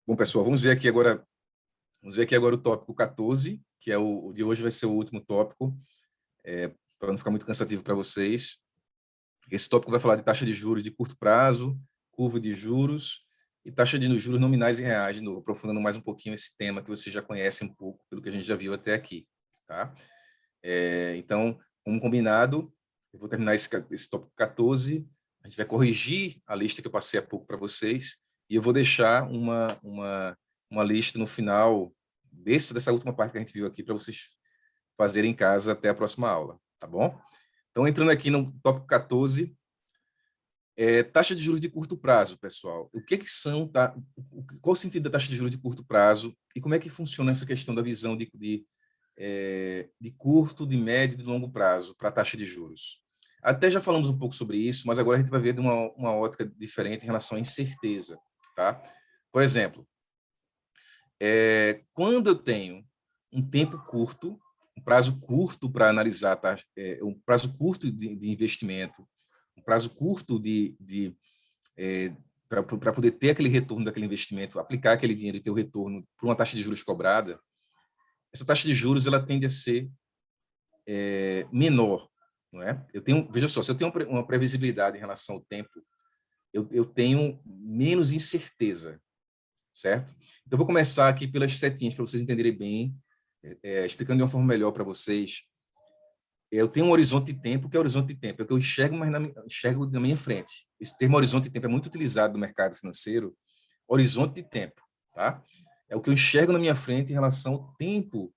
Bom, pessoal, vamos ver aqui agora o tópico 14, que é o de hoje vai ser o último tópico, para não ficar muito cansativo para vocês. Esse tópico vai falar de taxa de juros de curto prazo, curva de juros e taxa de juros nominais em reais, de novo, aprofundando mais um pouquinho esse tema que vocês já conhecem um pouco, pelo que a gente já viu até aqui, tá? Então, como combinado, eu vou terminar esse tópico 14, a gente vai corrigir a lista que eu passei há pouco para vocês, e eu vou deixar uma lista no final dessa última parte que a gente viu aqui, para vocês fazerem em casa até a próxima aula, tá bom? Então, entrando aqui no tópico 14, taxa de juros de curto prazo, pessoal. O que são, qual o sentido da taxa de juros de curto prazo e como é que funciona essa questão da visão de curto, de médio e de longo prazo para a taxa de juros? Até já falamos um pouco sobre isso, mas agora a gente vai ver de uma ótica diferente em relação à incerteza, tá? Por exemplo, quando eu tenho um tempo curto, um prazo curto para analisar, um prazo curto de investimento, um prazo curto para poder ter aquele retorno daquele investimento, aplicar aquele dinheiro e ter o retorno por uma taxa de juros cobrada, essa taxa de juros ela tende a ser menor, não é? Veja só, se eu tenho uma previsibilidade em relação ao tempo, eu tenho menos incerteza, certo? Então, vou começar aqui pelas setinhas, para vocês entenderem bem, explicando de uma forma melhor para vocês. Eu tenho um horizonte de tempo. O que é horizonte de tempo? É o que eu enxergo, mas enxergo na minha frente. Esse termo horizonte de tempo é muito utilizado no mercado financeiro. Horizonte de tempo, tá? É o que eu enxergo na minha frente em relação ao tempo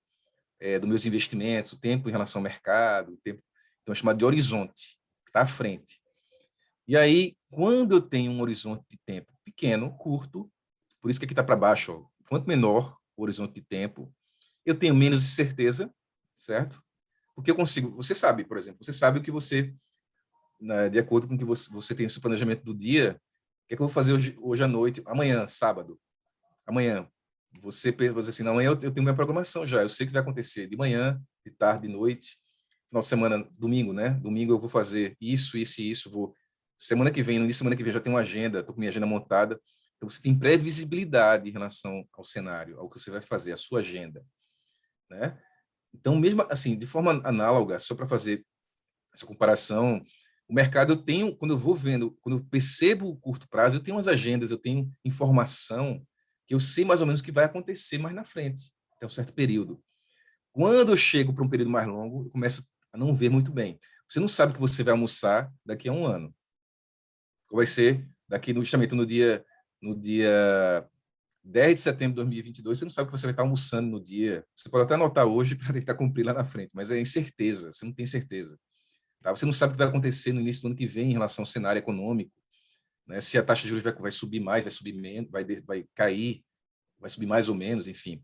dos meus investimentos, o tempo em relação ao mercado, o tempo, então é chamado de horizonte, que está à frente. E aí, quando eu tenho um horizonte de tempo pequeno, curto, por isso que aqui está para baixo, ó, quanto menor o horizonte de tempo, eu tenho menos certeza, certo? Porque eu consigo, você sabe, por exemplo, você sabe o que você, de acordo com o que você tem o seu planejamento do dia, o que é que eu vou fazer hoje à noite, amanhã, sábado, amanhã, você pensa assim, amanhã eu tenho minha programação já, eu sei o que vai acontecer de manhã, de tarde, de noite, final de semana, domingo, né? Domingo eu vou fazer isso, isso e isso, semana que vem, no início da semana que vem já tenho uma agenda, estou com minha agenda montada, então você tem previsibilidade em relação ao cenário, ao que você vai fazer, a sua agenda, né? Então, mesmo assim, de forma análoga, só para fazer essa comparação, o mercado eu tenho, quando eu vou vendo, quando eu percebo o curto prazo, eu tenho as agendas, eu tenho informação que eu sei mais ou menos o que vai acontecer mais na frente, até um certo período. Quando eu chego para um período mais longo, eu começo a não ver muito bem. Você não sabe que você vai almoçar daqui a um ano. Qual vai ser daqui justamente no dia 10 de setembro de 2022, você não sabe o que você vai estar almoçando no dia. Você pode até anotar hoje para tentar cumprir lá na frente, mas é incerteza, você não tem certeza. Tá? Você não sabe o que vai acontecer no início do ano que vem em relação ao cenário econômico, né? Se a taxa de juros vai subir mais, vai subir menos, vai cair, vai subir mais ou menos, enfim.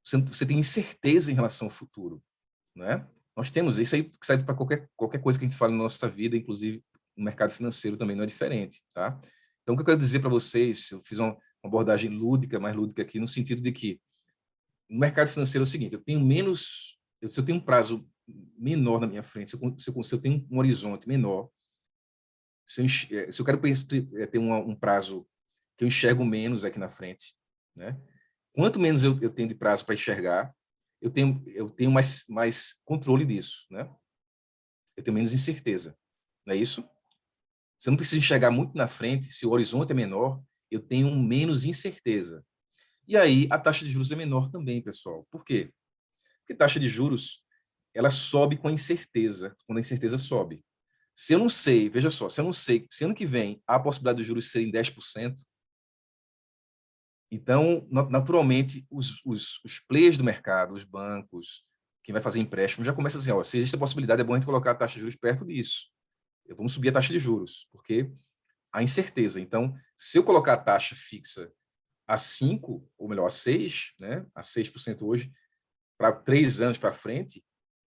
Você tem incerteza em relação ao futuro, né? Nós temos isso aí que serve para qualquer coisa que a gente fala na nossa vida, inclusive no mercado financeiro também não é diferente, tá? Então, o que eu quero dizer para vocês, eu fiz uma abordagem lúdica, mais lúdica aqui, no sentido de que no mercado financeiro é o seguinte, se eu tenho um prazo menor na minha frente, se eu tenho um horizonte menor, se eu quero ter um prazo que eu enxergo menos aqui na frente, né? Quanto menos eu tenho de prazo para enxergar, eu tenho mais controle disso, né? Eu tenho menos incerteza, não é isso? Se eu não preciso enxergar muito na frente, se o horizonte é menor, eu tenho menos incerteza. E aí a taxa de juros é menor também, pessoal. Por quê? Porque taxa de juros, ela sobe com a incerteza, quando a incerteza sobe. Se eu não sei, veja só, se eu não sei, se ano que vem há a possibilidade dos juros serem 10%, então, naturalmente, os players do mercado, os bancos, quem vai fazer empréstimo, já começa assim, ó, se existe a possibilidade, é bom a gente colocar a taxa de juros perto disso. Vamos subir a taxa de juros, porque há incerteza. Então, se eu colocar a taxa fixa a 5, ou melhor, a 6, né, a 6% hoje, para 3 anos para frente,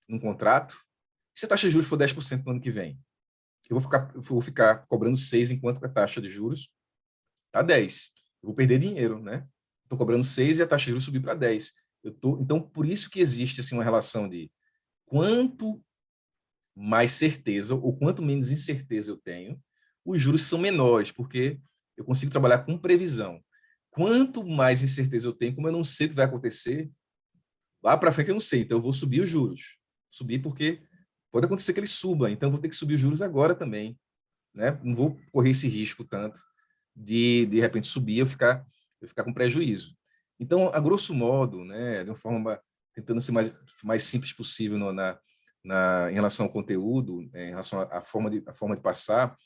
num contrato, se a taxa de juros for 10% no ano que vem, eu vou ficar cobrando 6 enquanto a taxa de juros está 10. Eu vou perder dinheiro, né? Estou cobrando 6 e a taxa de juros subir para 10. Então, por isso que existe assim, uma relação de quanto mais certeza ou quanto menos incerteza eu tenho, os juros são menores, porque eu consigo trabalhar com previsão. quanto mais incerteza eu tenho, como eu não sei o que vai acontecer, lá para frente eu não sei, então eu vou subir os juros. Subir porque pode acontecer que ele suba, então eu vou ter que subir os juros agora também, né? Não vou correr esse risco tanto de repente subir e eu ficar com prejuízo. Então, a grosso modo, né, de uma forma tentando ser mais simples possível em relação ao conteúdo, em relação à forma de passar,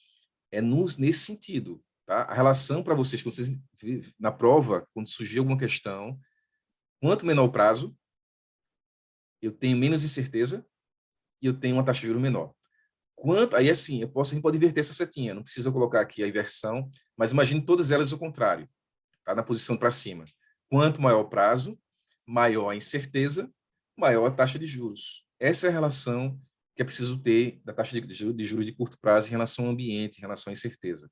é nesse sentido, tá? A relação para vocês, quando vocês, na prova, quando surgir alguma questão, quanto menor o prazo, eu tenho menos incerteza e eu tenho uma taxa de juros menor. Aí assim, a gente pode inverter essa setinha, não precisa colocar aqui a inversão, mas imagine todas elas o contrário, tá? Na posição para cima. Quanto maior o prazo, maior a incerteza, maior a taxa de juros. Essa é a relação que é preciso ter da taxa de juros de curto prazo em relação ao ambiente, em relação à incerteza.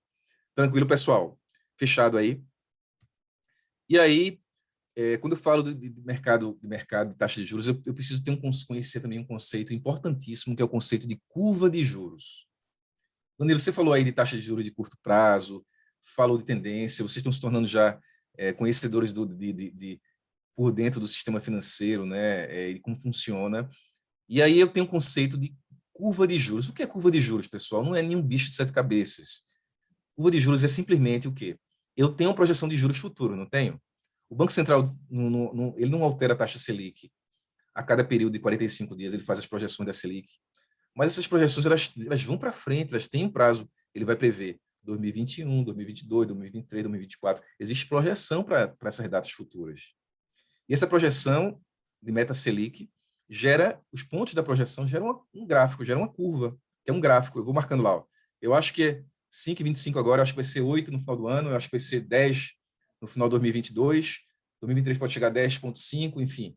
Tranquilo, pessoal? Fechado aí. E aí, quando eu falo de mercado de taxa de juros, eu preciso conhecer também um conceito importantíssimo, que é o conceito de curva de juros. Danilo, você falou aí de taxa de juros de curto prazo, falou de tendência, vocês estão se tornando já conhecedores por dentro do sistema financeiro, né, e como funciona. E aí eu tenho um conceito de curva de juros. O que é curva de juros, pessoal? Não é nenhum bicho de sete cabeças. Curva de juros é simplesmente o quê? Eu tenho uma projeção de juros futuro, não tenho? O Banco Central ele não altera a taxa Selic. A cada período de 45 dias ele faz as projeções da Selic. Mas essas projeções elas vão para frente, elas têm um prazo. Ele vai prever 2021, 2022, 2023, 2024. Existe projeção para essas datas futuras. E essa projeção de meta Selic os pontos da projeção geram um gráfico, geram uma curva, que é um gráfico. Eu vou marcando lá. Ó. Eu acho que é 5,25 agora, eu acho que vai ser 8 no final do ano, eu acho que vai ser 10 no final de 2022, 2023 pode chegar a 10,5, enfim.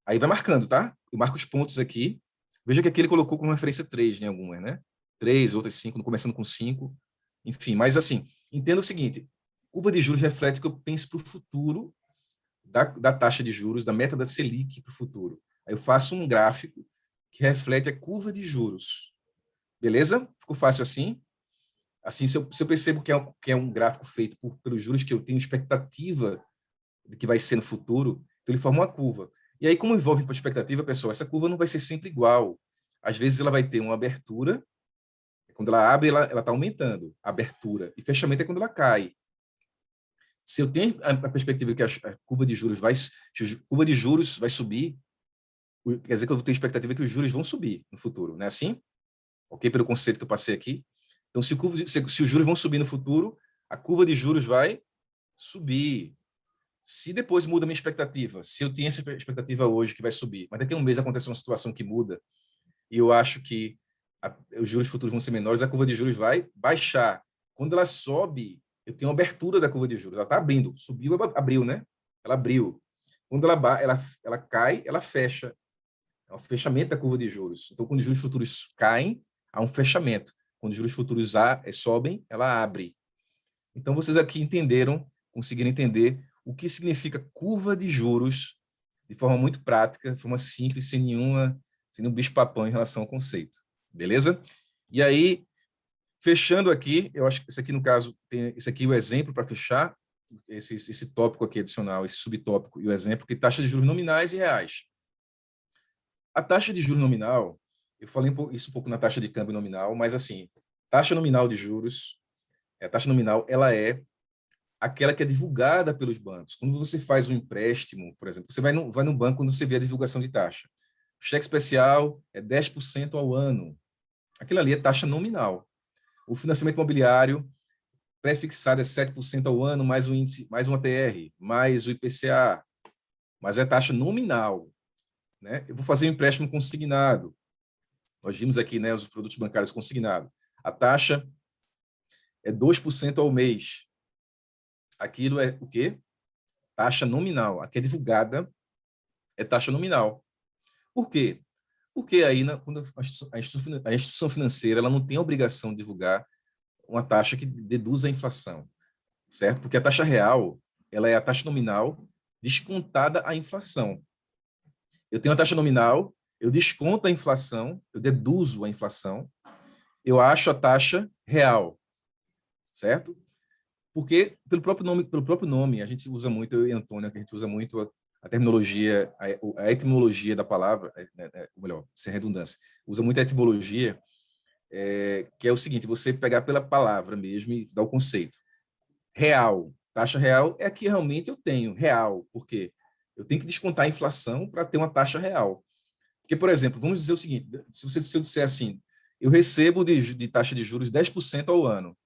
Aí vai marcando, tá? Eu marco os pontos aqui. Veja que aqui ele colocou como referência 3 em algumas, né? 3, outras 5, começando com 5. Enfim, mas assim, entenda o seguinte, curva de juros reflete o que eu penso para o futuro da taxa de juros, da meta da Selic para o futuro. Aí eu faço um gráfico que reflete a curva de juros. Beleza? Ficou fácil assim? Assim, se eu percebo que é um gráfico feito pelos juros que eu tenho expectativa de que vai ser no futuro, então ele forma uma curva. E aí, como envolve expectativa, pessoal, essa curva não vai ser sempre igual. Às vezes ela vai ter uma abertura, quando ela abre, ela está aumentando, a abertura, e fechamento é quando ela cai. Se eu tenho a perspectiva que a curva de juros vai subir, quer dizer que eu tenho expectativa que os juros vão subir no futuro, não é assim? Ok? Pelo conceito que eu passei aqui. Então, se os juros vão subir no futuro, a curva de juros vai subir. Se depois muda a minha expectativa, se eu tinha essa expectativa hoje que vai subir, mas daqui a um mês acontece uma situação que muda e eu acho que os juros futuros vão ser menores, a curva de juros vai baixar. Quando ela sobe, eu tenho uma abertura da curva de juros. Ela está abrindo. Subiu, abriu, né? Ela abriu. Quando ela cai, ela fecha. É um fechamento da curva de juros. Então, quando os juros futuros caem, há um fechamento. Quando os juros futuros sobem, ela abre. Então, vocês aqui conseguiram entender o que significa curva de juros de forma muito prática, de forma simples, sem nenhum bicho-papão em relação ao conceito. Beleza? E aí, fechando aqui, eu acho que esse aqui, no caso, esse aqui é o exemplo para fechar esse tópico aqui adicional, esse subtópico e o exemplo, que é taxa de juros nominais e reais. A taxa de juros nominal, eu falei isso um pouco na taxa de câmbio nominal, mas assim, taxa nominal de juros, a taxa nominal, ela é aquela que é divulgada pelos bancos. Quando você faz um empréstimo, por exemplo, você vai no banco quando você vê a divulgação de taxa. O cheque especial é 10% ao ano. Aquilo ali é taxa nominal. O financiamento imobiliário pré-fixado é 7% ao ano, mais um índice, mais um ATR, mais o IPCA, mas é taxa nominal. Né? Eu vou fazer um empréstimo consignado. Nós vimos aqui, né, os produtos bancários consignados. A taxa é 2% ao mês. Aquilo é o quê? Taxa nominal. A que é divulgada é taxa nominal. Por quê? Porque aí, quando a instituição financeira ela não tem a obrigação de divulgar uma taxa que deduza a inflação, certo? Porque a taxa real ela é a taxa nominal descontada a inflação. Eu tenho a taxa nominal, eu desconto a inflação, eu deduzo a inflação, eu acho a taxa real, certo? Porque pelo próprio nome, a gente usa muito, eu e Antônio, que a gente usa muito a terminologia, a etimologia da palavra, ou melhor, sem redundância, usa muito a etimologia, que é o seguinte, você pegar pela palavra mesmo e dar o conceito. Real, taxa real é a que realmente eu tenho, real, porque eu tenho que descontar a inflação para ter uma taxa real. Porque, por exemplo, vamos dizer o seguinte, se eu disser assim, eu recebo de taxa de juros 10% ao ano.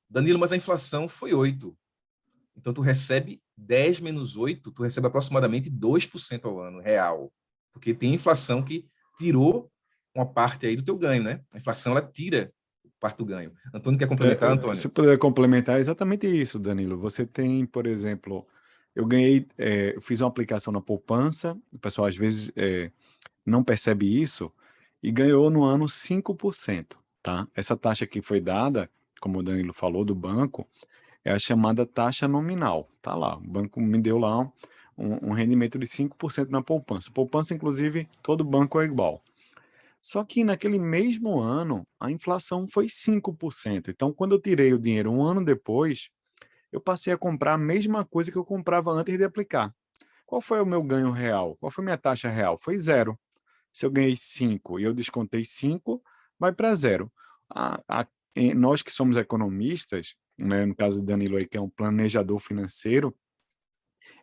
Danilo, mas a inflação foi 8%. Então, tu recebe 10 menos 8, tu recebe aproximadamente 2% ao ano, real. Porque tem inflação que tirou uma parte aí do teu ganho, né? A inflação, ela tira parte do ganho. Antônio, quer complementar, Antônio? Se puder complementar, é exatamente isso, Danilo. Você tem, por exemplo, eu ganhei, eu fiz uma aplicação na poupança, o pessoal às vezes não percebe isso, e ganhou no ano 5%, tá? Essa taxa que foi dada, como o Danilo falou, do banco, é a chamada taxa nominal. Tá lá, o banco me deu lá um rendimento de 5% na poupança. Poupança, inclusive, todo banco é igual. Só que naquele mesmo ano, a inflação foi 5%. Então, quando eu tirei o dinheiro um ano depois, eu passei a comprar a mesma coisa que eu comprava antes de aplicar. Qual foi o meu ganho real? Qual foi a minha taxa real? Foi zero. Se eu ganhei 5 e eu descontei 5, vai para zero. Nós que somos economistas, né, no caso do Danilo aí, que é um planejador financeiro,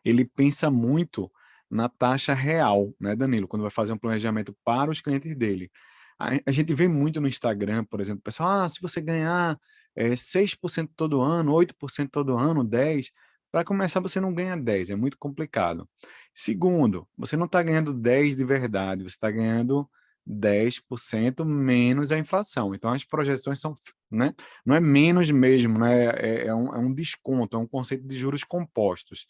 ele pensa muito na taxa real, né, Danilo, quando vai fazer um planejamento para os clientes dele. A gente vê muito no Instagram, por exemplo, o pessoal, se você ganhar 6% todo ano, 8% todo ano, 10%, para começar você não ganha 10, é muito complicado. Segundo, você não está ganhando 10 de verdade, você está ganhando 10% menos a inflação. Então as projeções são, né, não é menos mesmo, né, é um desconto, é um conceito de juros compostos.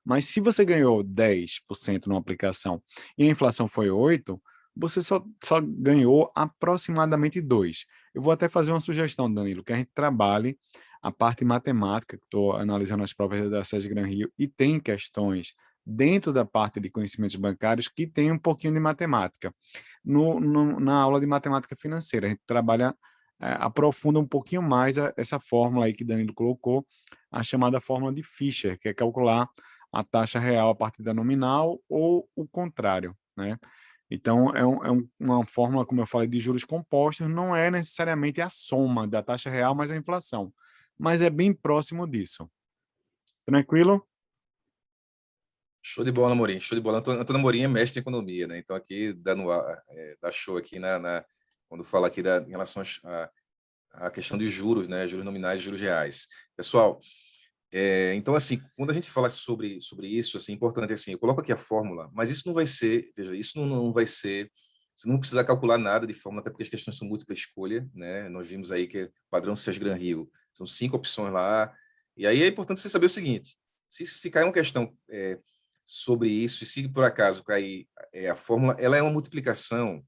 Mas se você ganhou 10% numa aplicação e a inflação foi 8%, você só ganhou aproximadamente 2%. Eu vou até fazer uma sugestão, Danilo, que a gente trabalhe a parte matemática, que estou analisando as provas da SESC Gran Rio, e tem questões dentro da parte de conhecimentos bancários que tem um pouquinho de matemática. Na aula de matemática financeira, a gente trabalha, aprofunda um pouquinho mais essa fórmula aí que Danilo colocou, a chamada fórmula de Fischer, que é calcular a taxa real a partir da nominal ou o contrário, né? Então, uma fórmula, como eu falei, de juros compostos, não é necessariamente a soma da taxa real mais a inflação, mas é bem próximo disso. Tranquilo? Show de bola, Amorim. Show de bola. Antônio Amorim é mestre em economia, né? Então, aqui, dá show aqui quando fala aqui em relação à questão de juros, né? Juros nominais e juros reais. Pessoal, então, assim, quando a gente fala sobre isso, assim, importante, assim, eu coloco aqui a fórmula, mas isso não vai ser, veja, isso não vai ser, você não precisa calcular nada de fórmula, até porque as questões são múltipla escolha, né? Nós vimos aí que é padrão SES Gran Rio, são 5 opções lá, e aí é importante você saber o seguinte, se cair uma questão sobre isso, e se por acaso cair a fórmula, ela é uma multiplicação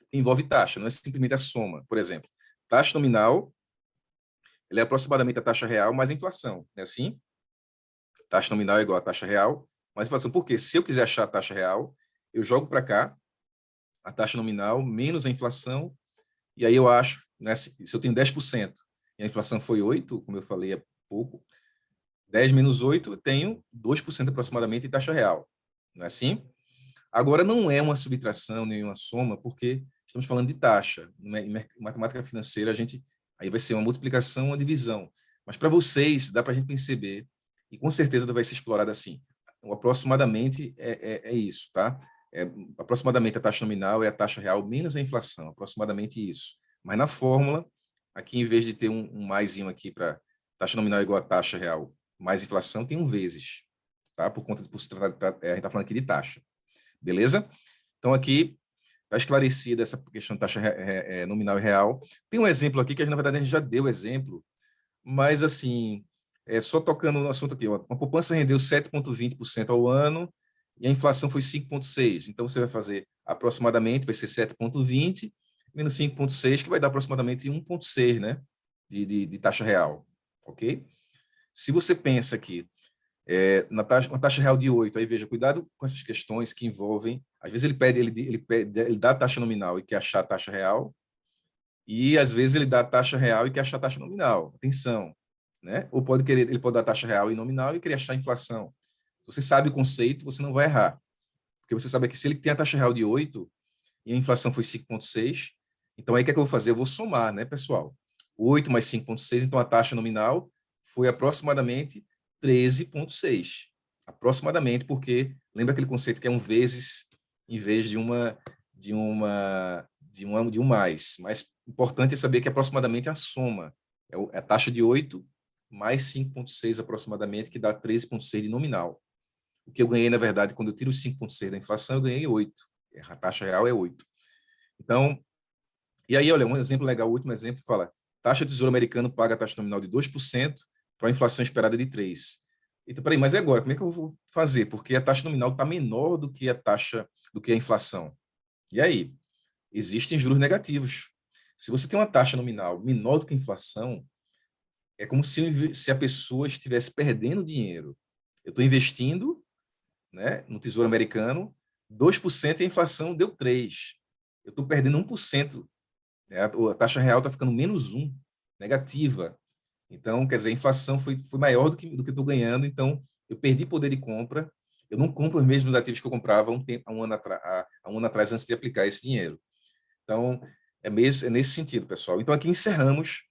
que envolve taxa, não é simplesmente a soma. Por exemplo, taxa nominal, ela é aproximadamente a taxa real mais a inflação, é assim? Taxa nominal é igual a taxa real mais inflação. Por quê? Se eu quiser achar a taxa real, eu jogo para cá a taxa nominal menos a inflação, e aí eu acho, né, se eu tenho 10% e a inflação foi 8%, como eu falei há pouco, 10 menos 8, eu tenho 2% aproximadamente de taxa real. Não é assim? Agora, não é uma subtração nem uma soma, porque estamos falando de taxa. Em matemática financeira, aí vai ser uma multiplicação, uma divisão. Mas para vocês, dá para a gente perceber, e com certeza vai ser explorado assim. Então, aproximadamente é isso, tá? Aproximadamente a taxa nominal é a taxa real menos a inflação, aproximadamente isso. Mas na fórmula, aqui em vez de ter um maisinho aqui para taxa nominal igual a taxa real mais inflação, tem um vezes, tá? Por se tratar, a gente está falando aqui de taxa. Beleza? Então, aqui está esclarecida essa questão de taxa nominal e real. Tem um exemplo aqui que, na verdade, a gente já deu exemplo, mas, assim, só tocando no assunto aqui, ó, uma poupança rendeu 7,20% ao ano e a inflação foi 5,6%. Então, você vai fazer aproximadamente, vai ser 7,20 menos 5,6, que vai dar aproximadamente 1,6, né, de taxa real, ok? Se você pensa que uma taxa real de 8, aí veja, cuidado com essas questões que envolvem, às vezes ele dá a taxa nominal e quer achar a taxa real, e às vezes ele dá a taxa real e quer achar a taxa nominal. Atenção, né? Ou ele pode dar taxa real e nominal e querer achar a inflação. Se você sabe o conceito, você não vai errar. Porque você sabe que se ele tem a taxa real de 8 e a inflação foi 5,6, então aí o que é que eu vou fazer? Eu vou somar, né, pessoal? 8 mais 5,6, então a taxa nominal foi aproximadamente 13,6. Aproximadamente, porque lembra aquele conceito que é um vezes em vez de um mais. Mas importante é saber que aproximadamente é a soma. É a taxa de 8 mais 5,6 aproximadamente, que dá 13,6 de nominal. O que eu ganhei, na verdade, quando eu tiro os 5,6 da inflação, eu ganhei 8. A taxa real é 8. Então, e aí, olha, um exemplo legal, o último exemplo fala, taxa do Tesouro Americano paga a taxa nominal de 2% para a inflação esperada de 3%. Então, peraí, mas e agora? Como é que eu vou fazer? Porque a taxa nominal está menor do que a inflação. E aí? Existem juros negativos. Se você tem uma taxa nominal menor do que a inflação, é como se a pessoa estivesse perdendo dinheiro. Eu estou investindo, né, no Tesouro Americano, 2% e a inflação deu 3%. Eu estou perdendo 1%. Né? A taxa real está ficando menos 1, negativa. Então, quer dizer, a inflação foi maior do que eu estou ganhando, então eu perdi poder de compra, eu não compro os mesmos ativos que eu comprava há um ano atrás, antes de aplicar esse dinheiro. Então, é nesse sentido, pessoal. Então, aqui encerramos